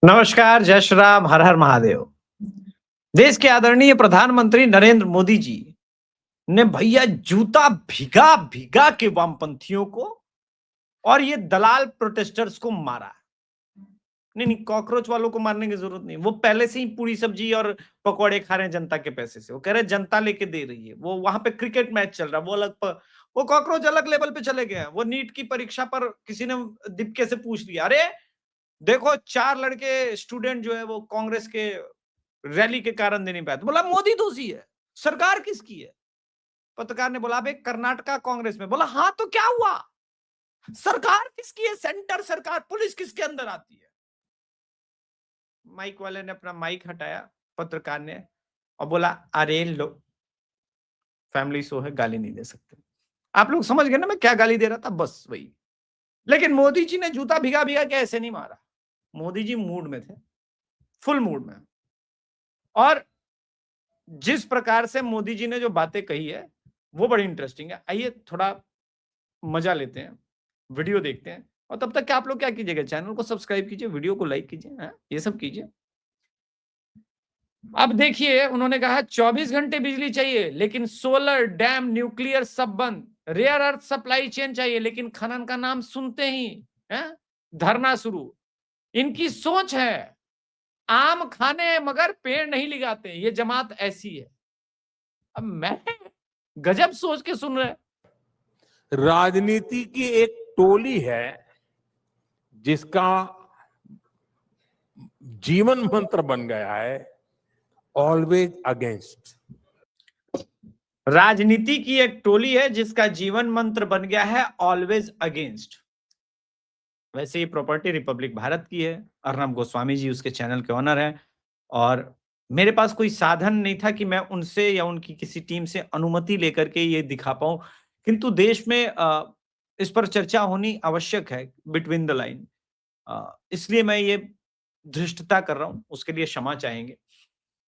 नमस्कार, जय श्री राम, हर हर महादेव। देश के आदरणीय प्रधानमंत्री नरेंद्र मोदी जी ने भैया जूता भिगा भिगा के वामपंथियों को और ये दलाल प्रोटेस्टर्स को मारा। नहीं नहीं, कॉकरोच वालों को मारने की जरूरत नहीं। वो पहले से ही पूरी सब्जी और पकौड़े खा रहे हैं जनता के पैसे से। वो कह रहे हैं जनता लेके दे रही है। वो वहां पे क्रिकेट मैच चल रहा है, वो कॉकरोच अलग लेवल पे चले गए हैं। वो नीट की परीक्षा पर किसी ने दीपके से पूछ लिया, अरे देखो 4 लड़के स्टूडेंट जो है वो कांग्रेस के रैली के कारण दे नहीं पाए। तो बोला मोदी दोषी है, सरकार किसकी है? पत्रकार ने बोला भाई कर्नाटका कांग्रेस में। बोला हाँ तो क्या हुआ, सरकार किसकी है? सेंटर सरकार, पुलिस किसके अंदर आती है? माइक वाले ने अपना माइक हटाया, पत्रकार ने, और बोला अरे लो फैमिली शो है, गाली नहीं दे सकते। आप लोग समझ गए ना मैं क्या गाली दे रहा था, बस वही। लेकिन मोदी जी ने जूता भिगा भिगा के ऐसे नहीं मारा। मोदी जी मूड में थे, फुल मूड में। और जिस प्रकार से मोदी जी ने जो बातें कही है वो बड़ी इंटरेस्टिंग है। आइए थोड़ा मजा लेते हैं, वीडियो देखते हैं। और तब तक क्या आप लोग क्या कीजिएगा, चैनल को सब्सक्राइब कीजिए, वीडियो को लाइक कीजिए, ये सब कीजिए। अब देखिए उन्होंने कहा 24 घंटे बिजली चाहिए लेकिन सोलर, डैम, न्यूक्लियर सब बंद। रेयर अर्थ सप्लाई चेन चाहिए लेकिन खनन का नाम सुनते ही धरना शुरू। इनकी सोच है आम खाने मगर पेड़ नहीं लगाते, ये जमात ऐसी है। अब मैं गजब सोच के सुन रहे। राजनीति की एक टोली है जिसका जीवन मंत्र बन गया है ऑलवेज अगेंस्ट। राजनीति की एक टोली है जिसका जीवन मंत्र बन गया है ऑलवेज अगेंस्ट। वैसे ये प्रॉपर्टी रिपब्लिक भारत की है, अर्नब गोस्वामी जी उसके चैनल के ओनर हैं। और मेरे पास कोई साधन नहीं था कि मैं उनसे या उनकी किसी टीम से अनुमति लेकर के ये दिखा पाऊं, किंतु देश में इस पर चर्चा होनी आवश्यक है, बिटवीन द लाइन। इसलिए मैं ये धृष्टता कर रहा हूं, उसके लिए क्षमा चाहेंगे।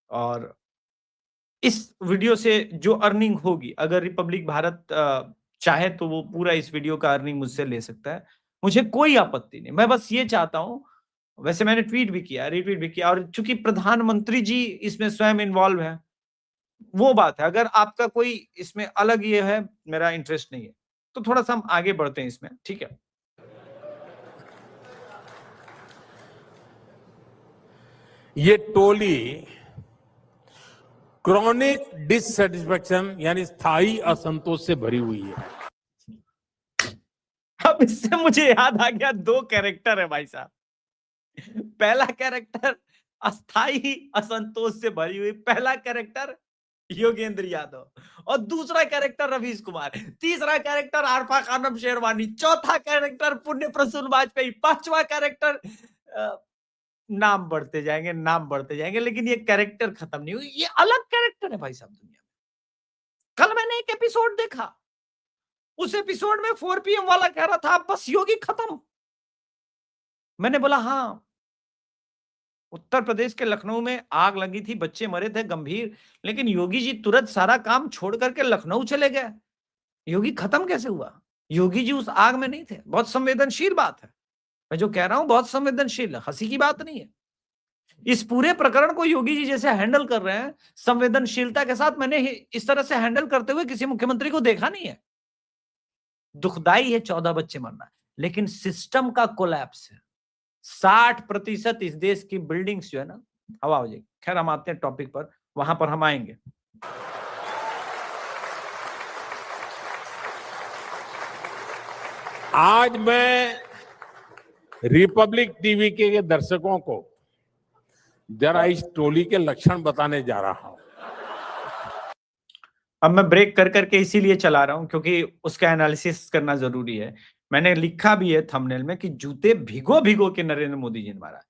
और इस वीडियो से जो अर्निंग होगी, अगर रिपब्लिक भारत चाहे तो वो पूरा इस वीडियो का अर्निंग मुझसे ले सकता है, मुझे कोई आपत्ति नहीं। मैं बस ये चाहता हूं, वैसे मैंने ट्वीट भी किया, रीट्वीट भी किया, और चूंकि प्रधानमंत्री जी इसमें स्वयं इन्वॉल्व है, वो बात है। अगर आपका कोई इसमें अलग ये है, मेरा इंटरेस्ट नहीं है, तो थोड़ा सा हम आगे बढ़ते हैं इसमें, ठीक है? ये टोली क्रॉनिक डिससेटिस्फेक्शन यानी स्थायी असंतोष से भरी हुई है। अब इससे मुझे याद आ गया, 2 कैरेक्टर है भाई साहब। पहला कैरेक्टर अस्थाई असंतोष से भरी हुई, पहला कैरेक्टर योगेंद्र यादव, और दूसरा कैरेक्टर रवीश कुमार, तीसरा कैरेक्टर आरफा खानम शेरवानी, चौथा कैरेक्टर पुण्य प्रसून वाजपेयी, पांचवा कैरेक्टर नाम बढ़ते जाएंगे, नाम बढ़ते जाएंगे, लेकिन ये कैरेक्टर खत्म नहीं हुई। ये अलग कैरेक्टर है भाई साहब दुनिया में। कल मैंने एक एपिसोड देखा, उस एपिसोड में 4 PM वाला कह रहा था बस योगी खत्म। मैंने बोला हाँ, उत्तर प्रदेश के लखनऊ में आग लगी थी, बच्चे मरे थे गंभीर, लेकिन योगी जी तुरंत सारा काम छोड़ करके लखनऊ चले गए। योगी खत्म कैसे हुआ? योगी जी उस आग में नहीं थे। बहुत संवेदनशील बात है, मैं जो कह रहा हूं बहुत संवेदनशील है, हंसी की बात नहीं है। इस पूरे प्रकरण को योगी जी जैसे हैंडल कर रहे हैं संवेदनशीलता के साथ, मैंने इस तरह से हैंडल करते हुए किसी मुख्यमंत्री को देखा नहीं है। दुखदाई है 14 बच्चे मरना, लेकिन सिस्टम का कोलैप्स है। 60% इस देश की बिल्डिंग्स जो है ना हवा हो जाएगी। खैर हम आते हैं टॉपिक पर, वहां पर हम आएंगे। आज मैं रिपब्लिक टीवी के दर्शकों को जरा इस टोली के लक्षण बताने जा रहा हूं। अब मैं ब्रेक कर करके इसीलिए चला रहा हूं क्योंकि उसका एनालिसिस करना जरूरी है। मैंने लिखा भी है थंबनेल में कि जूते भिगो भिगो के नरेंद्र मोदी जी ने मारा।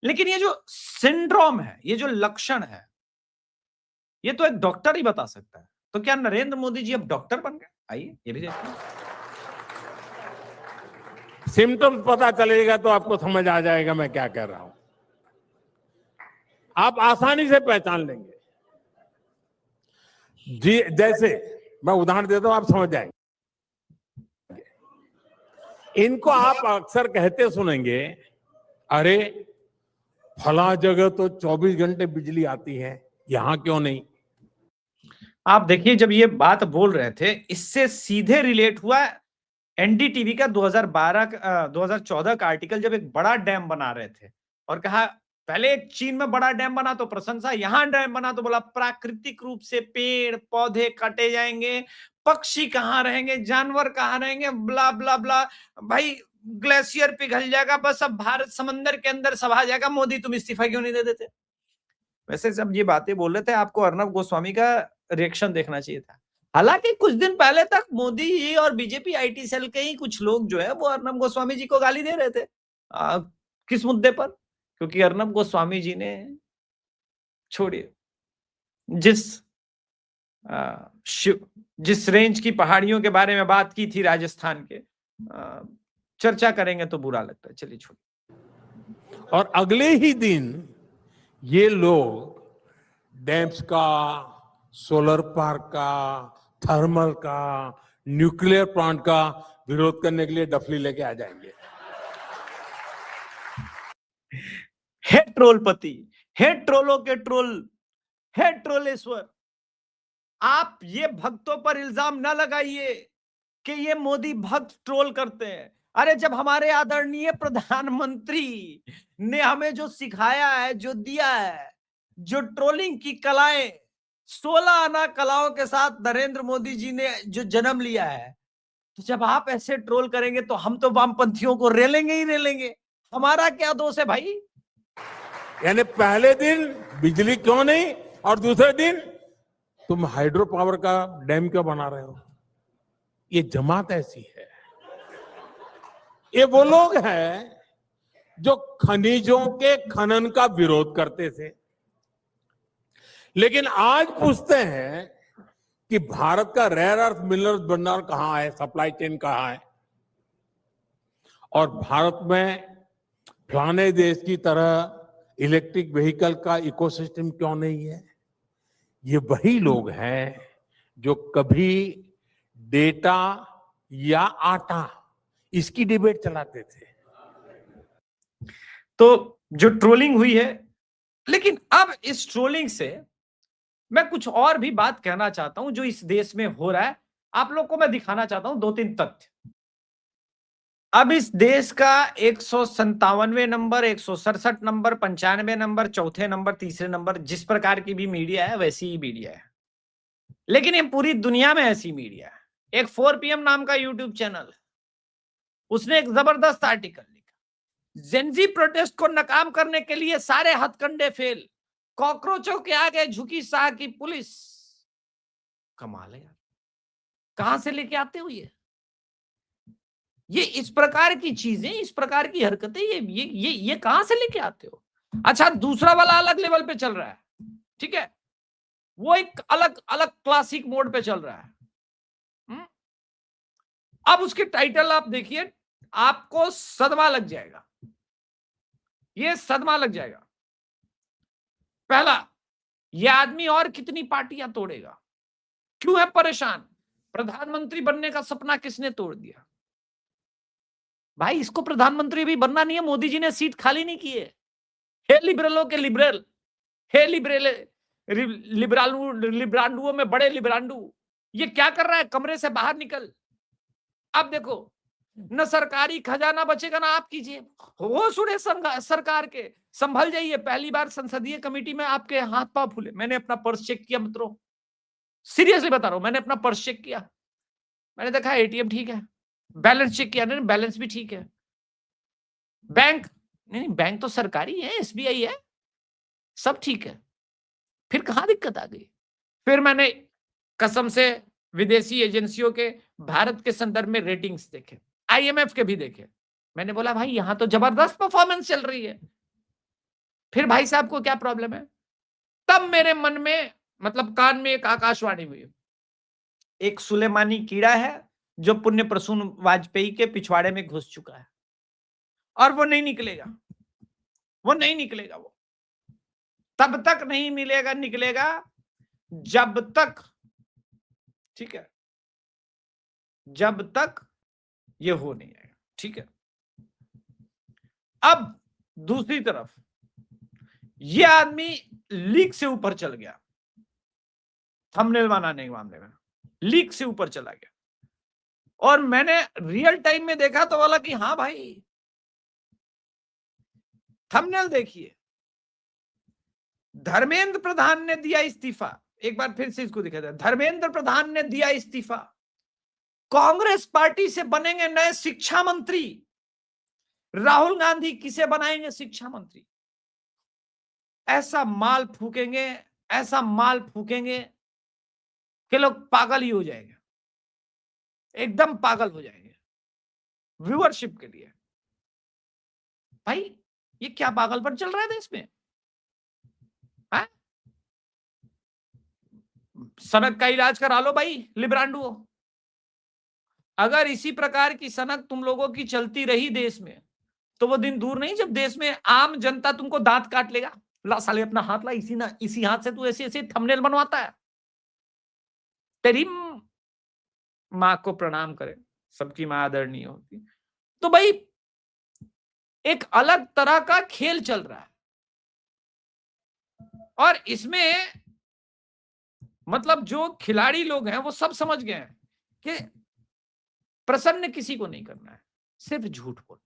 लेकिन ये जो सिंड्रोम है, ये जो लक्षण है, ये तो एक डॉक्टर ही बता सकता है। तो क्या नरेंद्र मोदी जी अब डॉक्टर बन गए? आइए ये भी देखते हैं। सिम्टम्स पता चलेगा तो आपको समझ आ जाएगा मैं क्या कह रहा हूं। आप आसानी से पहचान लेंगे। जी जैसे मैं उदाहरण देता हूं, आप समझ जाएंगे। इनको आप अक्सर कहते सुनेंगे, अरे फला जगह तो 24 घंटे बिजली आती है, यहां क्यों नहीं? आप देखिए, जब ये बात बोल रहे थे, इससे सीधे रिलेट हुआ एनडीटीवी का 2014 का आर्टिकल, जब एक बड़ा डैम बना रहे थे और कहा पहले चीन में बड़ा डैम बना तो प्रशंसा, यहां डैम बना तो बोला प्राकृतिक रूप से पेड़ पौधे काटे जाएंगे, पक्षी कहां रहेंगे, जानवर कहां रहेंगे, ब्ला ब्ला ब्ला। भाई ग्लेशियर पिघल जाएगा, बस अब भारत समंदर के अंदर समा जाएगा। मोदी तुम इस्तीफा क्यों नहीं दे देते? वैसे जब ये बातें बोल रहे थे, आपको अर्नब गोस्वामी का रिएक्शन देखना चाहिए था। हालांकि कुछ दिन पहले तक मोदी जी और बीजेपी आईटी सेल के ही कुछ लोग जो है वो अर्नब गोस्वामी जी को गाली दे रहे थे। किस मुद्दे पर? क्योंकि अर्नब गोस्वामी जी ने, छोड़िए, जिस जिस रेंज की पहाड़ियों के बारे में बात की थी राजस्थान के, चर्चा करेंगे तो बुरा लगता है, चलिए छोड़िए। और अगले ही दिन ये लोग डैम्स का, सोलर पार्क का, थर्मल का, न्यूक्लियर प्लांट का विरोध करने के लिए डफली लेके आ जाएंगे। हे ट्रोलपति, हे ट्रोलों के ट्रोल, हे ट्रोलेश्वर, आप ये भक्तों पर इल्जाम न लगाइए कि ये मोदी भक्त ट्रोल करते हैं। अरे जब हमारे आदरणीय प्रधानमंत्री ने हमें जो सिखाया है, जो दिया है, जो ट्रोलिंग की कलाएं, 16 आना कलाओं के साथ नरेंद्र मोदी जी ने जो जन्म लिया है, तो जब आप ऐसे ट्रोल करेंगे तो हम तो वामपंथियों को रेलेंगे ही रेलेंगे। हमारा क्या दोष है भाई? यानी पहले दिन बिजली क्यों नहीं और दूसरे दिन तुम हाइड्रो पावर का डैम क्यों बना रहे हो? ये जमात ऐसी है। ये वो लोग हैं जो खनिजों के खनन का विरोध करते थे, लेकिन आज पूछते हैं कि भारत का रेयर अर्थ मिनरल्स भंडार कहां है, सप्लाई चेन कहां है, और भारत में फलाने देश की तरह इलेक्ट्रिक व्हीकल का इकोसिस्टम क्यों नहीं है? ये वही लोग हैं जो कभी डेटा या आटा, इसकी डिबेट चलाते थे। तो जो ट्रोलिंग हुई है, लेकिन अब इस ट्रोलिंग से मैं कुछ और भी बात कहना चाहता हूं जो इस देश में हो रहा है। आप लोग को मैं दिखाना चाहता हूं 2-3 तथ्य। अब इस देश का 157वें नंबर, 167 नंबर, 95 नंबर, चौथे नंबर, तीसरे नंबर, जिस प्रकार की भी मीडिया है वैसी ही मीडिया है, लेकिन ये पूरी दुनिया में ऐसी मीडिया है। एक 4 PM नाम का यूट्यूब चैनल है, उसने एक जबरदस्त आर्टिकल लिखा, जेनजी प्रोटेस्ट को नाकाम करने के लिए सारे हथकंडे फेल, कॉकरोचों के आगे झुकी शाह की पुलिस। कमाल है यार, कहां से लेके आते हो ये इस प्रकार की चीजें, इस प्रकार की हरकतें, ये कहां से लेके आते हो? अच्छा, दूसरा वाला अलग लेवल पे चल रहा है, ठीक है, वो एक अलग अलग क्लासिक मोड पे चल रहा है। अब उसके टाइटल आप देखिए, आपको सदमा लग जाएगा, ये सदमा लग जाएगा। पहला, ये आदमी और कितनी पार्टियां तोड़ेगा, क्यों है परेशान, प्रधानमंत्री बनने का सपना किसने तोड़ दिया? भाई इसको प्रधानमंत्री भी बनना नहीं है, मोदी जी ने सीट खाली नहीं की है। हे लिबरलों के लिबरल, हे लिब्रांडुओं में बड़े लिब्रांडू, ये क्या कर रहा है? कमरे से बाहर निकल। अब देखो, न सरकारी खजाना बचेगा ना आप कीजिए, हो सुने सरकार के, संभल जाइए। पहली बार संसदीय कमेटी में आपके हाथ पांव फूले। मैंने अपना पर्स चेक किया मित्रों, सीरियसली बता रहा हूं, मैंने अपना पर्स चेक किया, मैंने देखा एटीएम ठीक है, बैलेंस चेक किया, नहीं बैलेंस भी ठीक है, बैंक नहीं, बैंक तो सरकारी है, एसबीआई है, सब ठीक है। फिर कहां दिक्कत आ गई? फिर मैंने कसम से विदेशी एजेंसियों के भारत के संदर्भ में रेटिंग्स देखे, आईएमएफ के भी देखे। मैंने बोला भाई यहां तो जबरदस्त परफॉर्मेंस चल रही है, फिर भाई साहब को क्या प्रॉब्लम है? तब मेरे मन में, मतलब कान में एक आकाशवाणी हुई, एक सुलेमानी कीड़ा है जो पुण्य प्रसून वाजपेयी के पिछवाड़े में घुस चुका है और वो नहीं निकलेगा, वो नहीं निकलेगा, वो तब तक नहीं मिलेगा, निकलेगा जब तक, ठीक है, जब तक ये हो नहीं आएगा, ठीक है। अब दूसरी तरफ ये आदमी लीक से ऊपर चल गया, थंबनेल बनाने के मामले में लीक से ऊपर चला गया। और मैंने रियल टाइम में देखा तो बोला कि हाँ भाई, थंबनेल देखिए, धर्मेंद्र प्रधान ने दिया इस्तीफा। एक बार फिर से इसको दिखा जाए, धर्मेंद्र प्रधान ने दिया इस्तीफा, कांग्रेस पार्टी से बनेंगे नए शिक्षा मंत्री, राहुल गांधी किसे बनाएंगे शिक्षा मंत्री। ऐसा माल फूकेंगे, ऐसा माल फूकेंगे कि लोग पागल ही हो जाएंगे, एकदम पागल हो जाएंगे व्यूअरशिप के लिए। भाई ये क्या पागलपन चल रहा है देश में? है? सनक का इलाज करा लो भाई, लिब्रांडुओ। अगर इसी प्रकार की सनक तुम लोगों की चलती रही देश में, तो वो दिन दूर नहीं जब देश में आम जनता तुमको दांत काट लेगा। ला साले अपना हाथ ला, इसी हाथ से तू ऐसे ऐसे थंबनेल बनवाता है। तेरी मां को प्रणाम करे, सबकी मां आदरणीय होती। तो भाई एक अलग तरह का खेल चल रहा है, और इसमें मतलब जो खिलाड़ी लोग हैं वो सब समझ गए हैं कि प्रसन्न किसी को नहीं करना है, सिर्फ झूठ बोलना।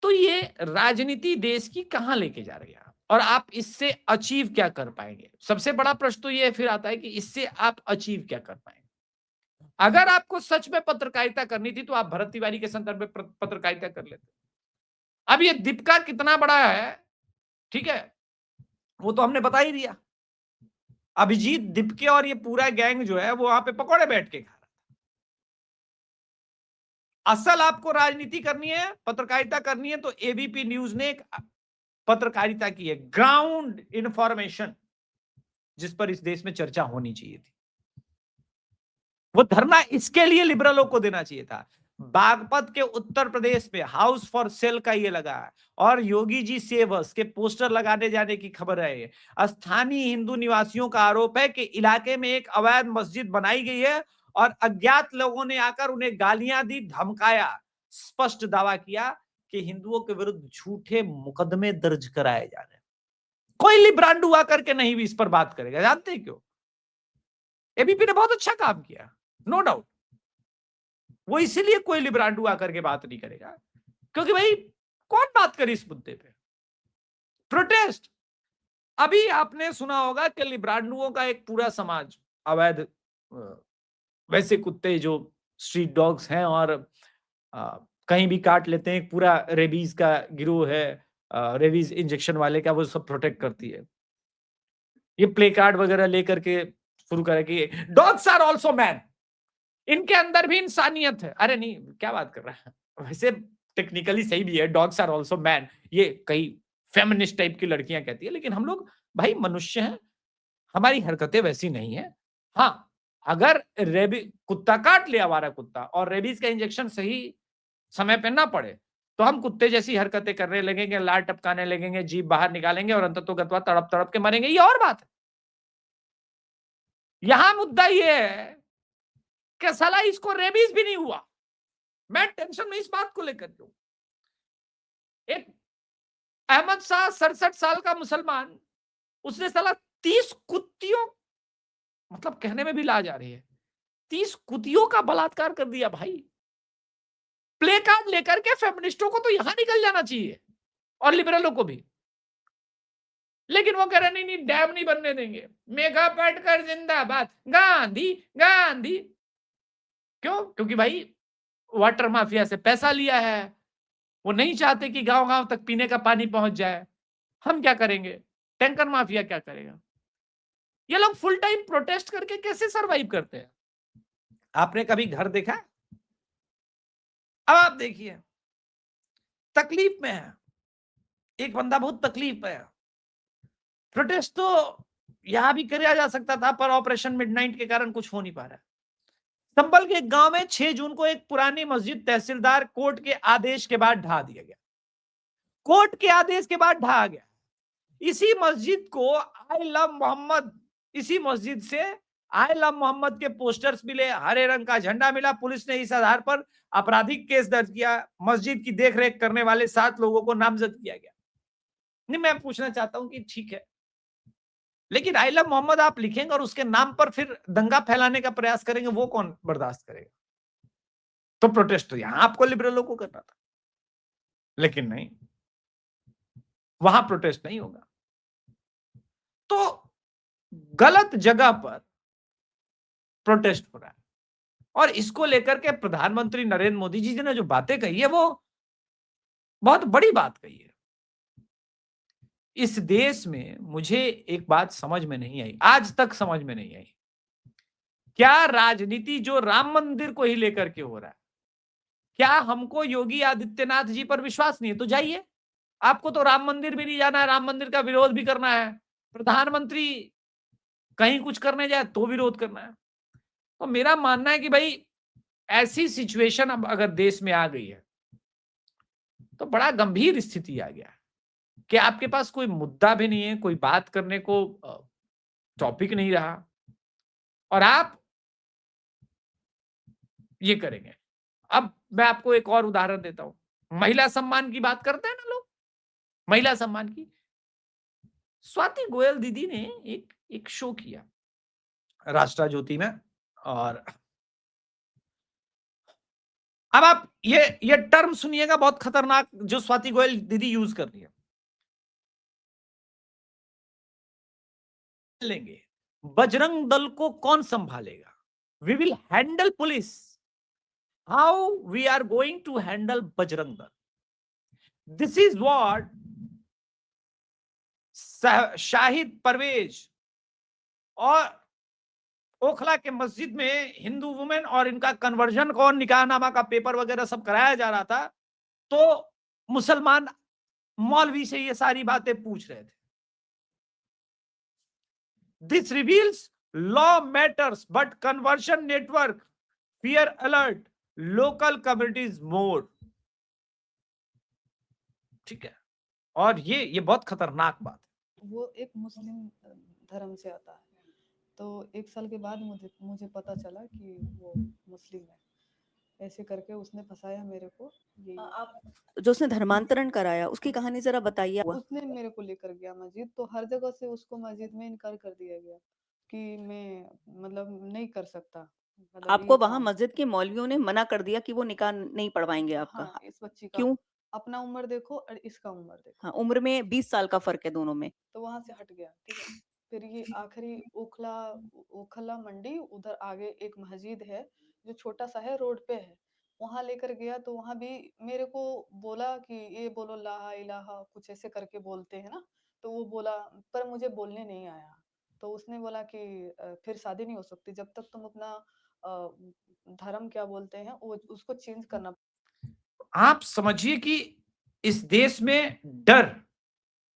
तो ये राजनीति देश की कहां लेके जा रही है, और आप इससे अचीव क्या कर पाएंगे? सबसे बड़ा प्रश्न तो ये फिर आता है कि इससे आप अचीव क्या कर पाएंगे। अगर आपको सच में पत्रकारिता करनी थी तो आप भरत तिवारी के संदर्भ में पत्रकारिता कर लेते। अब ये दीपिका कितना बड़ा है, ठीक है, वो तो हमने बता ही दिया। अभिजीत, दीपिका और ये पूरा गैंग जो है वो वहां पे पकौड़े बैठ के खा रहा था। असल आपको राजनीति करनी है, पत्रकारिता करनी है, तो एबीपी न्यूज ने एक पत्रकारिता की है, ग्राउंड इंफॉर्मेशन, जिस पर इस देश में चर्चा होनी चाहिए थी। वो धरना इसके लिए लिबरलों को देना चाहिए था। बागपत के उत्तर प्रदेश में हाउस फॉर सेल का ये लगा है, और योगी जी सेवर्स के पोस्टर लगाने जाने की खबर है। स्थानीय हिंदू निवासियों का आरोप है कि इलाके में एक अवैध मस्जिद बनाई गई है, और अज्ञात लोगों ने आकर उन्हें गालियां दी, धमकाया, स्पष्ट दावा किया कि हिंदुओं के विरुद्ध झूठे मुकदमे दर्ज कराए जा रहे हैं। कोई लिब्रांडू आकर के नहीं भी इस पर बात करेगा। जानते हैं क्यों? एबीपी ने बहुत अच्छा काम किया, नो डाउट। वो इसीलिए कोई लिब्रांडू आकर के बात नहीं करेगा, क्योंकि भाई कौन बात करे इस मुद्दे पे? प्रोटेस्ट। अभी आपने सुना होगा कि लिब्रांडुओं का एक पूरा समाज, अवैध वैसे कुत्ते जो स्ट्रीट डॉग्स हैं और कहीं भी काट लेते हैं, एक पूरा रेबीज का गिरोह है, रेबीज इंजेक्शन वाले का, वो सब प्रोटेक्ट करती है। ये प्ले कार्ड वगैरह लेकर के शुरू करे कि डॉग्स आर ऑल्सो मैन, इनके अंदर भी इंसानियत है। अरे नहीं, क्या बात कर रहा है? वैसे टेक्निकली सही भी है, डॉग्स आर ऑल्सो मैन, ये कई फेमिनिस्ट टाइप की लड़कियां कहती है, लेकिन हम लोग भाई मनुष्य हैं, हमारी हरकतें वैसी नहीं है। हाँ, अगर कुत्ता काट लिया, हमारा कुत्ता, और रेबीज का इंजेक्शन सही समय पे ना पड़े, तो हम कुत्ते जैसी हरकतें करने लगेंगे, लार टपकाने लगेंगे, जीभ बाहर निकालेंगे, और अंततोगत्वा तड़प तड़प के मरेंगे। ये और बात है। यहां मुद्दा ये है कि साला इसको रेबीज भी नहीं हुआ। मैं टेंशन में इस बात को लेकर हूं। एक अहमद शाह 67 साल का मुसलमान, उसने साला 30 कुत्तियों, मतलब कहने में भी लाज आ रही है, 30 कुत्तियों का बलात्कार कर दिया भाई। प्ले कार्ड लेकर के फेमिनिस्टों को तो यहां निकल जाना चाहिए, और लिबरलों को भी। लेकिन वो कह रहे नहीं, डैम नहीं बनने देंगे, मेघा पाटकर जिंदाबाद, गांधी गांधी। क्यों? क्योंकि भाई वाटर माफिया से पैसा लिया है, वो नहीं चाहते कि गांव गांव तक पीने का पानी पहुंच जाए। हम क्या करेंगे? टैंकर माफिया क्या करेगा? ये लोग फुल टाइम प्रोटेस्ट करके कैसे सरवाइव करते हैं? आपने कभी घर देखा? अब आप देखिए, तकलीफ में है एक बंदा, बहुत तकलीफ में है। प्रोटेस्ट तो यहां भी किया जा सकता था, पर ऑपरेशन मिडनाइट के कारण कुछ हो नहीं पा रहा है। संभल के एक गांव में 6 जून को एक पुरानी मस्जिद तहसीलदार कोर्ट के आदेश के बाद ढा दिया गया। कोर्ट के आदेश के बाद ढहा गया। इसी मस्जिद को आई लव मोहम्मद, इसी मस्जिद से आई लव मोहम्मद के पोस्टर्स मिले, हरे रंग का झंडा मिला। पुलिस ने इस आधार पर आपराधिक केस दर्ज किया। मस्जिद की देखरेख करने वाले 7 लोगों को नामजद किया गया। नहीं, मैं पूछना चाहता हूं कि ठीक है, लेकिन आई लव मोहम्मद आप लिखेंगे और उसके नाम पर फिर दंगा फैलाने का प्रयास करेंगे, वो कौन बर्दाश्त करेगा? तो प्रोटेस्ट तो यहां आपको लिबरलों को करना था, लेकिन नहीं, वहां प्रोटेस्ट नहीं होगा। तो गलत जगह पर प्रोटेस्ट हो रहा है, और इसको लेकर के प्रधानमंत्री नरेंद्र मोदी जी ने जो बातें कही है, वो बहुत बड़ी बात कही है। इस देश में मुझे एक बात समझ में नहीं आई, आज तक समझ में नहीं आई, क्या राजनीति जो राम मंदिर को ही लेकर के हो रहा है, क्या हमको योगी आदित्यनाथ जी पर विश्वास नहीं है? तो जाइए, आपको तो राम मंदिर भी नहीं जाना है, राम मंदिर का विरोध भी करना है, प्रधानमंत्री कहीं कुछ करने जाए तो विरोध करना है। तो मेरा मानना है कि भाई ऐसी सिचुएशन अब अगर देश में आ गई है, तो बड़ा गंभीर स्थिति आ गया है कि आपके पास कोई मुद्दा भी नहीं है, कोई बात करने को टॉपिक नहीं रहा, और आप ये करेंगे। अब मैं आपको एक और उदाहरण देता हूं, महिला सम्मान की बात करते हैं ना लोग, महिला सम्मान की। स्वाति गोयल दीदी ने एक एक शो किया राष्ट्र ज्योति में, और अब आप ये टर्म सुनिएगा, बहुत खतरनाक जो स्वाति गोयल दीदी यूज कर रही है। लेंगे, बजरंग दल को कौन संभालेगा? We will handle police, how we are going to handle Bajrang Dal, this is what Shahid Parvez और ओखला के मस्जिद में हिंदू वुमेन और इनका कन्वर्जन का और निकाहनामा का पेपर वगैरह सब कराया जा रहा था, तो मुसलमान मौलवी से ये सारी बातें पूछ रहे थे। This reveals law matters but conversion network fear alert local communities more. ठीक है, और ये बहुत खतरनाक बात है। वो एक मुस्लिम धर्म से आता है, तो 1 साल के बाद मुझे पता चला कि वो मुस्लिम है। ऐसे करके उसने फंसाया मेरे को। ये आप जो उसने धर्मांतरण कराया उसकी कहानी जरा बताइए। उसने मेरे को लेकर गया मस्जिद, तो हर जगह से उसको मस्जिद में इनकार कर दिया गया कि मैं मतलब नहीं कर सकता, मतलब आपको ये वहां काम। मस्जिद के मौलवियों ने मना कर दिया कि वो निकाह नहीं पढ़वाएंगे आपका। हाँ, इस बच्ची का क्यों? अपना उम्र देखो और इसका उम्र देखो। हाँ, उम्र में 20 साल का फर्क है दोनों में। तो वहां से हट गया, ठीक है। फिर ये आखिरी ओखला मंडी, उधर आगे एक मस्जिद है जो छोटा सा है, रोड पे है, वहां लेकर गया। तो वहां भी मेरे को बोला कि ये बोलो ला इलाहा, कुछ ऐसे करके बोलते हैं ना, तो वो बोला, पर मुझे बोलने नहीं आया। तो उसने बोला कि फिर शादी नहीं हो सकती जब तक तुम अपना धर्म क्या बोलते हैं वो उसको चेंज करना। आप समझिए कि इस देश में डर,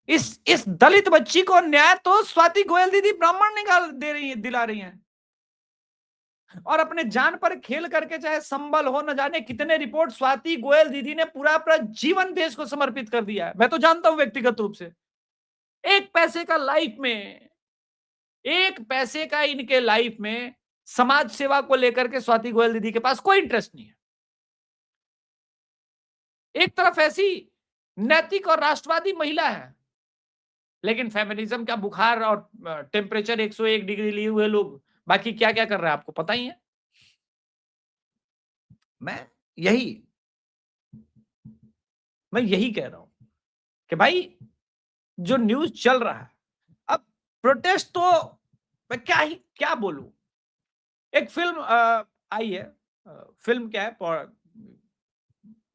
इस दलित बच्ची को न्याय तो स्वाति गोयल दीदी ब्राह्मण निकाल दे रही है, दिला रही हैं, और अपने जान पर खेल करके, चाहे संबल हो, न जाने कितने रिपोर्ट, स्वाति गोयल दीदी ने पूरा अपना जीवन देश को समर्पित कर दिया है। मैं तो जानता हूं व्यक्तिगत रूप से, एक पैसे का लाइफ में, एक पैसे का इनके लाइफ में समाज सेवा को लेकर के स्वाति गोयल दीदी के पास कोई इंटरेस्ट नहीं है। एक तरफ ऐसी नैतिक और राष्ट्रवादी महिला है, लेकिन फेमिनिज्म का बुखार और टेम्परेचर 101 डिग्री लिए हुए लोग बाकी क्या क्या कर रहे हैं आपको पता ही है। मैं यही कह रहा हूं कि भाई जो न्यूज चल रहा है, अब प्रोटेस्ट तो मैं क्या बोलूं। एक फिल्म आई है, फिल्म क्या है,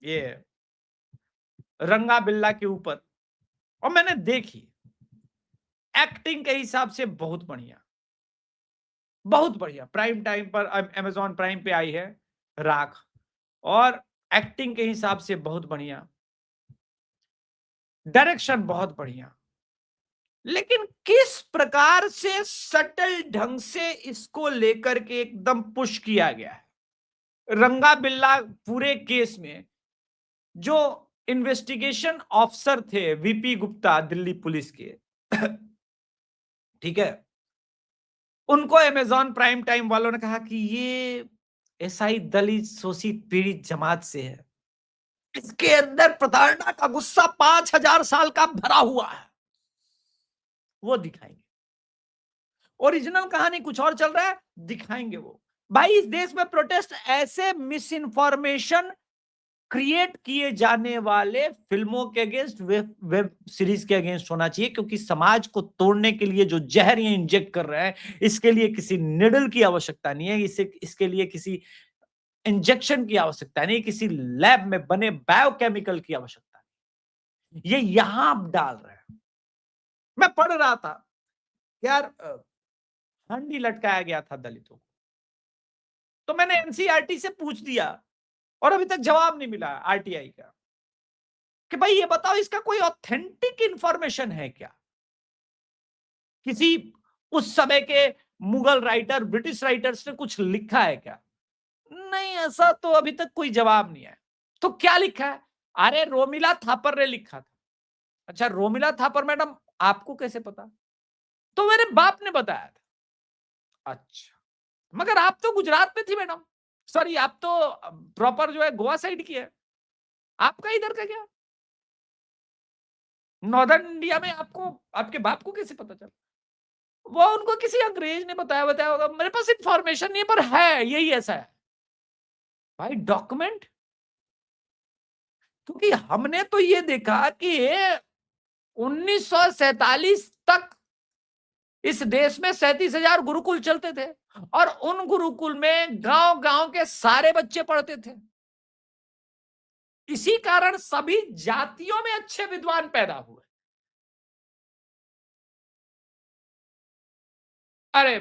ये रंगा बिल्ला के ऊपर, और मैंने देखी, एक्टिंग के हिसाब से बहुत बढ़िया, बहुत बढ़िया। प्राइम टाइम पर, अमेजॉन प्राइम पे आई है राख, और एक्टिंग के हिसाब से बहुत बढ़िया, डायरेक्शन बहुत बढ़िया, लेकिन किस प्रकार से सटल ढंग से इसको लेकर के एकदम पुश किया गया है। रंगा बिल्ला पूरे केस में जो इन्वेस्टिगेशन ऑफिसर थे वीपी गुप्ता दिल्ली पुलिस के, ठीक है, उनको अमेजॉन प्राइम टाइम वालों ने कहा कि ये एसआई दलित शोषित पीड़ित जमात से है, इसके अंदर प्रताड़ना का गुस्सा 5000 साल का भरा हुआ है, वो दिखाएंगे। ओरिजिनल कहानी कुछ और चल रहा है, दिखाएंगे वो। भाई इस देश में प्रोटेस्ट ऐसे मिस इन्फॉर्मेशन क्रिएट किए जाने वाले फिल्मों के अगेंस्ट, वेब सीरीज के अगेंस्ट होना चाहिए, क्योंकि समाज को तोड़ने के लिए जो जहर ये इंजेक्ट कर रहे हैं, इसके लिए किसी निडल की आवश्यकता नहीं है, इसके लिए किसी इंजेक्शन की आवश्यकता नहीं, किसी लैब में बने बायोकेमिकल की आवश्यकता नहीं। ये यहां आप डाल रहे हैं। मैं पढ़ रहा था यार, हंडी लटकाया गया था दलितों को, तो मैंने एनसीईआरटी से पूछ दिया और अभी तक जवाब नहीं मिला आरटीआई का, कि भाई ये बताओ इसका कोई ऑथेंटिक इंफॉर्मेशन है क्या, किसी उस समय के मुगल राइटर, ब्रिटिश राइटर्स ने कुछ लिखा है क्या? नहीं, ऐसा तो अभी तक कोई जवाब नहीं है। तो क्या लिखा है? अरे रोमिला थापर ने लिखा था। अच्छा, रोमिला थापर मैडम आपको कैसे पता? तो मेरे बाप ने बताया था। अच्छा, मगर आप तो गुजरात में थी मैडम, सॉरी आप तो प्रॉपर जो है गोवा साइड की है, आपका इधर का क्या? नॉर्दर्न इंडिया में आपको, आपके बाप को कैसे पता चला? वो उनको किसी अंग्रेज ने बताया होगा, मेरे पास इंफॉर्मेशन नहीं है, पर है यही ऐसा है। भाई डॉक्यूमेंट, क्योंकि हमने तो ये देखा कि 1947 तक इस देश में 37,000 गुरुकुल चलते थे, और उन गुरुकुल में गांव गांव के सारे बच्चे पढ़ते थे। इसी कारण सभी जातियों में अच्छे विद्वान पैदा हुए। अरे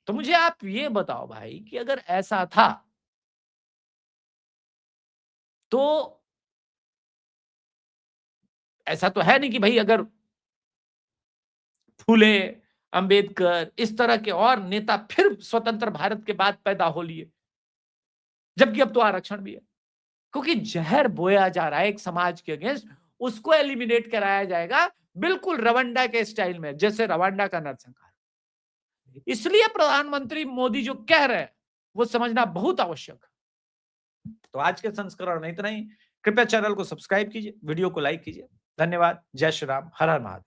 तो मुझे आप ये बताओ भाई कि अगर ऐसा था तो ऐसा तो है नहीं कि भाई अगर फूले, अंबेडकर, इस तरह के और नेता फिर स्वतंत्र भारत के बाद पैदा हो लिए, जबकि अब तो आरक्षण भी है, क्योंकि जहर बोया जा रहा है एक समाज के अगेंस्ट, उसको एलिमिनेट कराया जाएगा बिल्कुल रवांडा के स्टाइल में, जैसे रवांडा का नरसंहार। इसलिए प्रधानमंत्री मोदी जो कह रहे हैं वो समझना बहुत आवश्यक है। तो आज के संस्करण में इतना ही। कृपया चैनल को सब्सक्राइब कीजिए, वीडियो को लाइक कीजिए। धन्यवाद। जय श्री राम। हर हर महादेव।